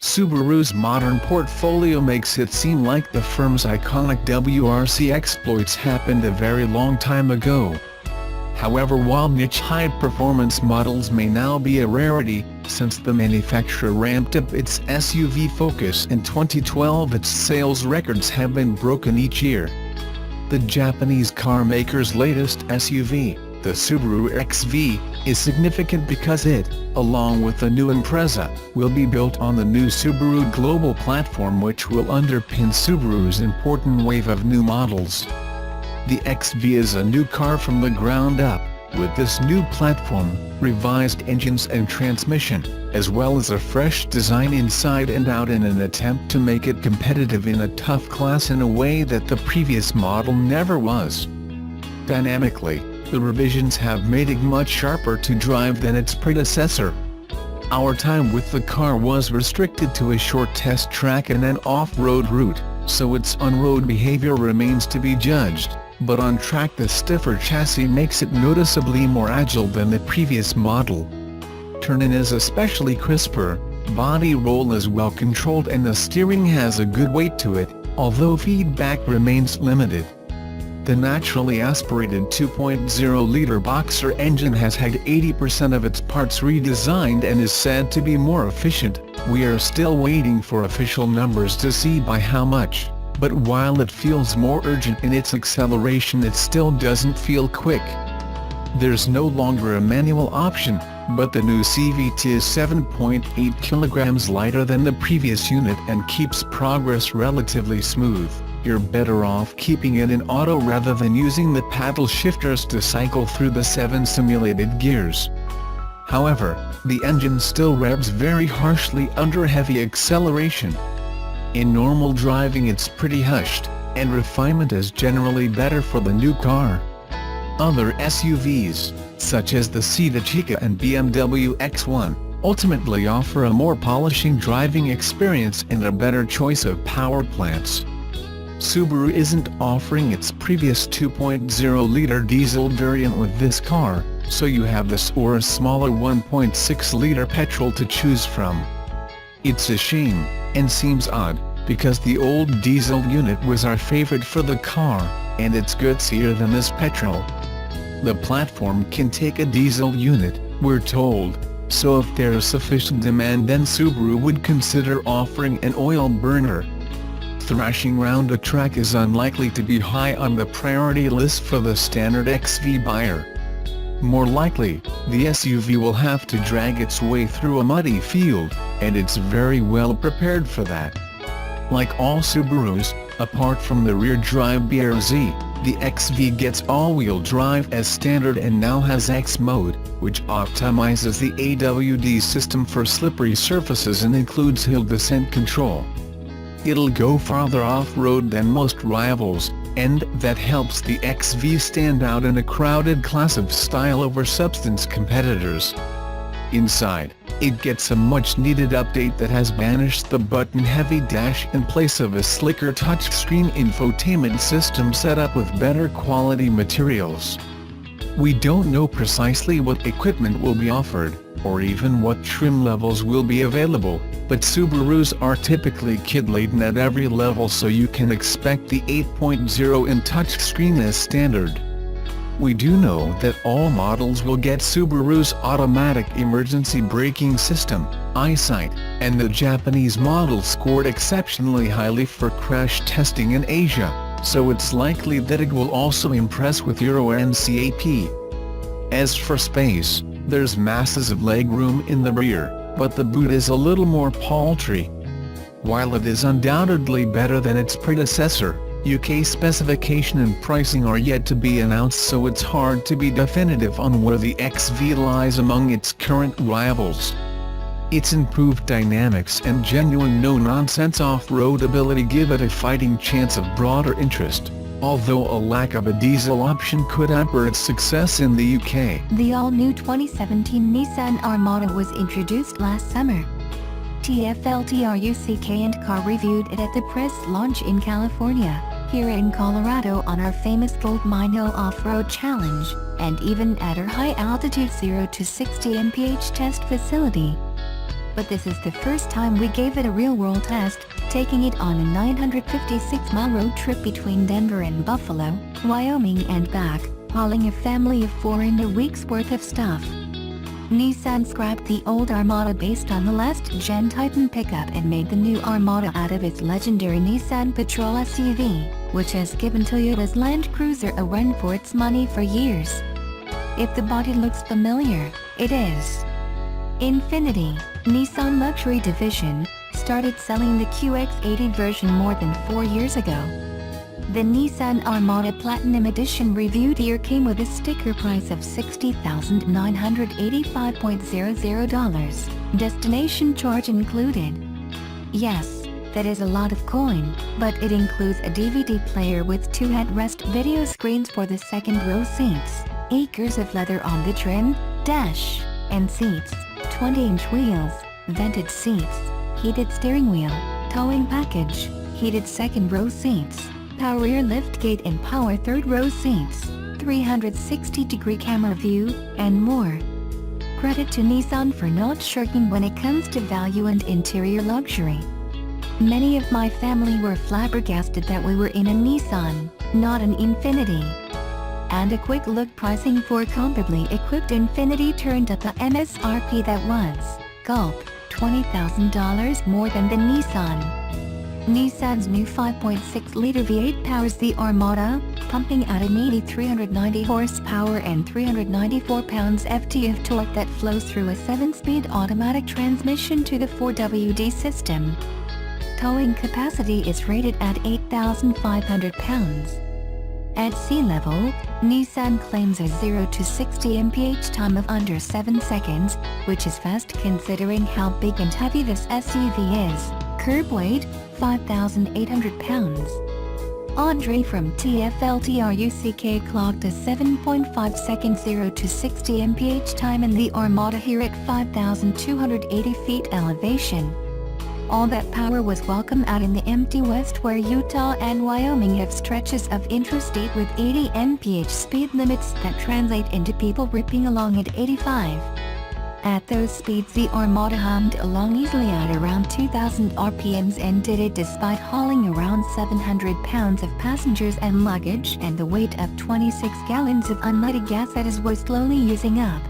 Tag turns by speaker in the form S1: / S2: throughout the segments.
S1: Subaru's modern portfolio makes it seem like the firm's iconic WRC exploits happened a very long time ago. However, while niche high-performance models may now be a rarity, since the manufacturer ramped up its SUV focus in 2012, its sales records have been broken each year. The Japanese car maker's latest SUV, the Subaru XV, is significant because it, along with the new Impreza, will be built on the new Subaru Global platform, which will underpin Subaru's important wave of new models. The XV is a new car from the ground up, with this new platform, revised engines and transmission, as well as a fresh design inside and out in an attempt to make it competitive in a tough class in a way that the previous model never was. Dynamically, the revisions have made it much sharper to drive than its predecessor. Our time with the car was restricted to a short test track and an off-road route, so its on-road behavior remains to be judged. But on track the stiffer chassis makes it noticeably more agile than the previous model. Turn-in is especially crisper, body roll is well controlled and the steering has a good weight to it, although feedback remains limited. The naturally aspirated 2.0-liter boxer engine has had 80% of its parts redesigned and is said to be more efficient. We are still waiting for official numbers to see by how much. But while it feels more urgent in its acceleration, it still doesn't feel quick. There's no longer a manual option, but the new CVT is 7.8 kilograms lighter than the previous unit and keeps progress relatively smooth. You're better off keeping it in auto rather than using the paddle shifters to cycle through the 7 simulated gears. However, the engine still revs very harshly under heavy acceleration. In normal driving it's pretty hushed, and refinement is generally better for the new car. Other SUVs, such as the Seat Chica and BMW X1, ultimately offer a more polishing driving experience and a better choice of power plants. Subaru isn't offering its previous 2.0-liter diesel variant with this car, so you have this or a smaller 1.6-liter petrol to choose from. It's a shame, and seems odd, because the old diesel unit was our favorite for the car, and it's gutsier than this petrol. The platform can take a diesel unit, we're told, so if there's sufficient demand then Subaru would consider offering an oil burner. Thrashing round a track is unlikely to be high on the priority list for the standard XV buyer. More likely, the SUV will have to drag its way through a muddy field, and it's very well prepared for that. Like all Subarus, apart from the rear-drive BRZ, the XV gets all-wheel drive as standard and now has X mode, which optimizes the AWD system for slippery surfaces and includes hill descent control. It'll go farther off-road than most rivals, and that helps the XV stand out in a crowded class of style over substance competitors. Inside, it gets a much-needed update that has banished the button-heavy dash in place of a slicker touchscreen infotainment system set up with better quality materials. We don't know precisely what equipment will be offered, or even what trim levels will be available, but Subarus are typically kid-laden at every level, so you can expect the 8.0-inch touchscreen as standard. We do know that all models will get Subaru's automatic emergency braking system, EyeSight, and the Japanese model scored exceptionally highly for crash testing in Asia, so it's likely that it will also impress with Euro NCAP. As for space, there's masses of legroom in the rear, but the boot is a little more paltry. While it is undoubtedly better than its predecessor, UK specification and pricing are yet to be announced, so it's hard to be definitive on where the XV lies among its current rivals. Its improved dynamics and genuine no-nonsense off-road ability give it a fighting chance of broader interest, although a lack of a diesel option could hamper its success in the UK.
S2: The all-new 2017 Nissan Armada was introduced last summer. TFLTRUCK and Car reviewed it at the press launch in California, here in Colorado on our famous Gold Mine Hill Off-Road Challenge, and even at our high-altitude 0 to 60 mph test facility. but this is the first time we gave it a real-world test, taking it on a 956-mile road trip between Denver and Buffalo, Wyoming and back, hauling a family of 4 in a week's worth of stuff. Nissan scrapped the old Armada based on the last-gen Titan pickup and made the new Armada out of its legendary Nissan Patrol SUV, which has given Toyota's Land Cruiser a run for its money for years. If the body looks familiar, it is. Infiniti, Nissan luxury division, started selling the QX80 version more than 4 years ago. The Nissan Armada Platinum Edition reviewed here came with a sticker price of $60,985.00, destination charge included. Yes, that is a lot of coin, but it includes a DVD player with 2 headrest video screens for the second row seats, acres of leather on the trim, dash, and seats, 20-inch wheels, vented seats, heated steering wheel, towing package, heated second row seats, power rear liftgate and power third row seats, 360-degree camera view, and more. Credit to Nissan for not shirking when it comes to value and interior luxury. Many of my family were flabbergasted that we were in a Nissan, not an Infiniti. And a quick look pricing for comparably equipped Infiniti turned up the MSRP that was, gulp, $20,000 more than the Nissan. Nissan's new 5.6-liter V8 powers the Armada, pumping out an 390 horsepower and 394 pounds-ft of torque that flows through a 7-speed automatic transmission to the 4WD system. Towing capacity is rated at 8,500 pounds. At sea level, Nissan claims a 0 to 60 mph time of under 7 seconds, which is fast considering how big and heavy this SUV is. Curb weight, 5,800 pounds. Andre from TFLTRUCK clocked a 7.5 second 0 to 60 mph time in the Armada here at 5,280 feet elevation. All that power was welcome out in the empty West where Utah and Wyoming have stretches of interstate with 80 mph speed limits that translate into people ripping along at 85. At those speeds the Armada hummed along easily at around 2,000 RPMs and did it despite hauling around 700 pounds of passengers and luggage and the weight of 26 gallons of unleaded gas that it was slowly using up.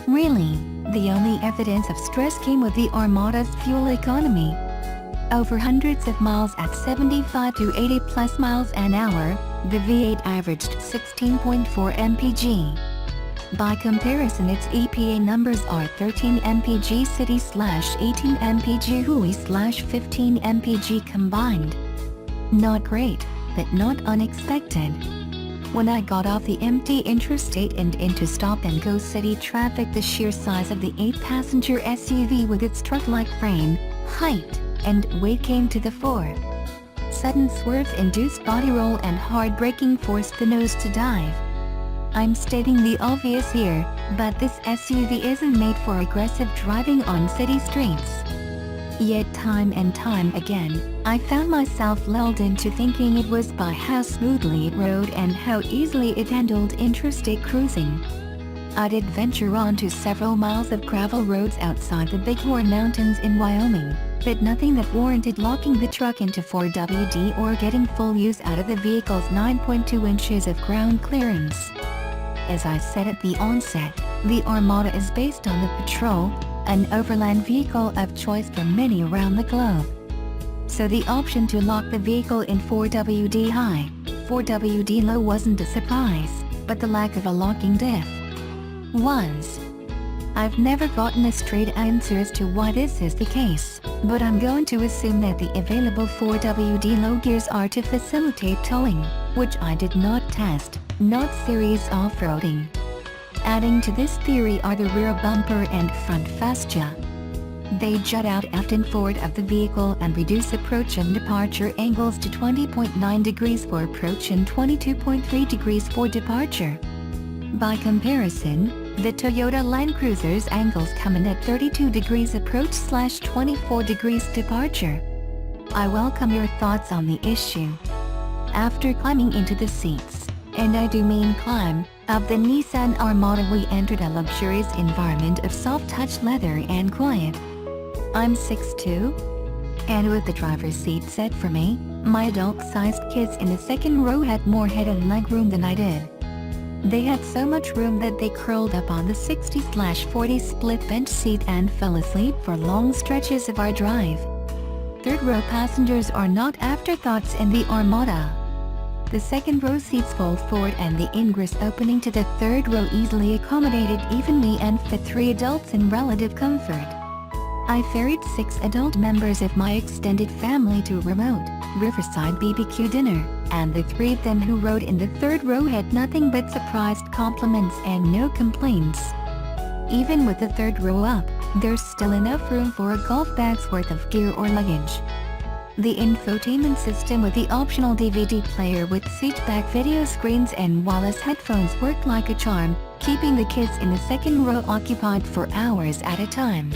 S2: Really, the only evidence of stress came with the Armada's fuel economy. Over hundreds of miles at 75 to 80 plus miles an hour, the V8 averaged 16.4 mpg. By comparison its EPA numbers are 13 mpg city/18 mpg Hui/15 mpg combined. Not great, but not unexpected. When I got off the empty interstate and into stop-and-go city traffic, the sheer size of the 8-passenger SUV with its truck-like frame, height, and weight came to the fore. Sudden swerve-induced body roll and hard braking forced the nose to dive. I'm stating the obvious here, but this SUV isn't made for aggressive driving on city streets. Yet time and time again, I found myself lulled into thinking it was by how smoothly it rode and how easily it handled interstate cruising. I did venture onto several miles of gravel roads outside the Bighorn Mountains in Wyoming, but nothing that warranted locking the truck into 4WD or getting full use out of the vehicle's 9.2 inches of ground clearance. As I said at the onset, the Armada is based on the Patrol, an overland vehicle of choice for many around the globe. So the option to lock the vehicle in 4WD high, 4WD low wasn't a surprise, but the lack of a locking diff was. I've never gotten a straight answer as to why this is the case, but I'm going to assume that the available 4WD low gears are to facilitate towing, which I did not test, not serious off-roading. Adding to this theory are the rear bumper and front fascia. They jut out aft and forward of the vehicle and reduce approach and departure angles to 20.9 degrees for approach and 22.3 degrees for departure. By comparison, the Toyota Land Cruiser's angles come in at 32 degrees approach/24 degrees departure. I welcome your thoughts on the issue. After climbing into the seats, and I do mean climb, of the Nissan Armada we entered a luxurious environment of soft-touch leather and quiet. I'm 6'2", and with the driver's seat set for me, my adult-sized kids in the second row had more head and leg room than I did. They had so much room that they curled up on the 60/40 split bench seat and fell asleep for long stretches of our drive. Third-row passengers are not afterthoughts in the Armada. The second row seats fold forward and the ingress opening to the third row easily accommodated even me and fit 3 adults in relative comfort. I ferried 6 adult members of my extended family to a remote, riverside BBQ dinner, and the 3 of them who rode in the third row had nothing but surprised compliments and no complaints. Even with the third row up, there's still enough room for a golf bag's worth of gear or luggage. The infotainment system with the optional DVD player with seat-back video screens and wireless headphones worked like a charm, keeping the kids in the second row occupied for hours at a time.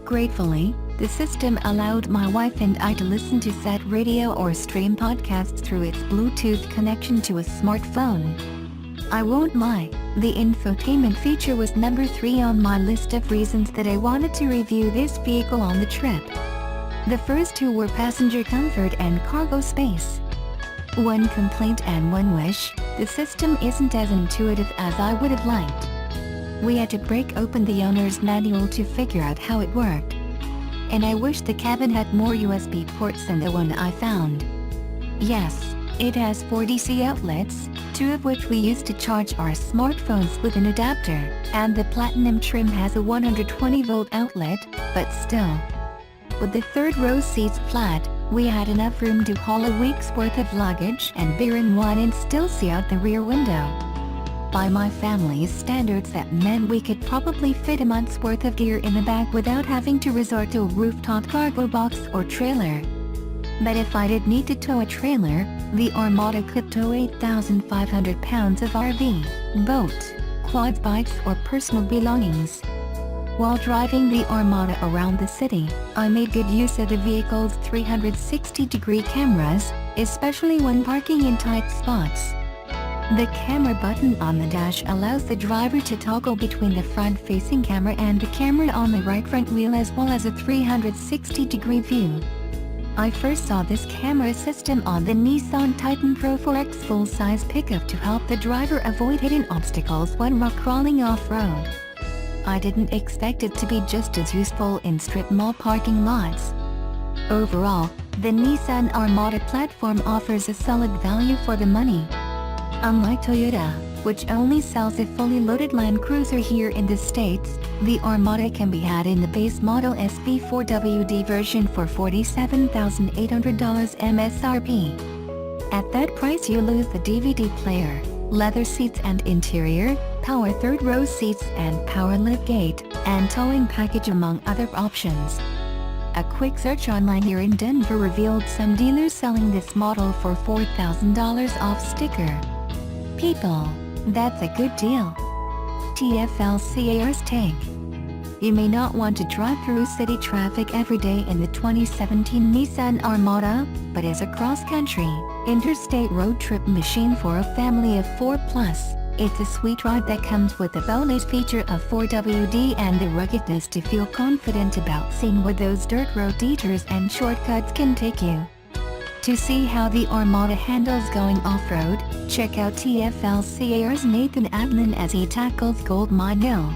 S2: Gratefully, the system allowed my wife and I to listen to set radio or stream podcasts through its Bluetooth connection to a smartphone. I won't lie, the infotainment feature was number 3 on my list of reasons that I wanted to review this vehicle on the trip. The first 2 were passenger comfort and cargo space. One complaint and one wish: the system isn't as intuitive as I would have liked. We had to break open the owner's manual to figure out how it worked. And I wish the cabin had more USB ports than the one I found. Yes, it has 4 DC outlets, 2 of which we use to charge our smartphones with an adapter, and the Platinum trim has a 120-volt outlet, but still. With the third row seats flat, we had enough room to haul a week's worth of luggage and beer and wine and still see out the rear window. By my family's standards, that meant we could probably fit a month's worth of gear in the back without having to resort to a rooftop cargo box or trailer. But if I did need to tow a trailer, the Armada could tow 8,500 pounds of RV, boat, quad bikes or personal belongings. While driving the Armada around the city, I made good use of the vehicle's 360-degree cameras, especially when parking in tight spots. The camera button on the dash allows the driver to toggle between the front-facing camera and the camera on the right front wheel, as well as a 360-degree view. I first saw this camera system on the Nissan Titan Pro 4X full-size pickup to help the driver avoid hidden obstacles when rock crawling off-road. I didn't expect it to be just as useful in strip mall parking lots. Overall, the Nissan Armada platform offers a solid value for the money. Unlike Toyota, which only sells a fully loaded Land Cruiser here in the States, the Armada can be had in the base model SV4WD version for $47,800 MSRP. At that price you lose the DVD player, leather seats and interior, power third row seats and power liftgate, and towing package among other options. A quick search online here in Denver revealed some dealers selling this model for $4,000 off sticker. People, that's a good deal. TFLCAR's take. You may not want to drive through city traffic every day in the 2017 Nissan Armada, but as a cross-country, interstate road trip machine for a family of 4+, it's a sweet ride that comes with the bonus feature of 4WD and the ruggedness to feel confident about seeing where those dirt road detours and shortcuts can take you. To see how the Armada handles going off-road, check out TFLCAR's Nathan Adlin as he tackles Gold Mine Hill.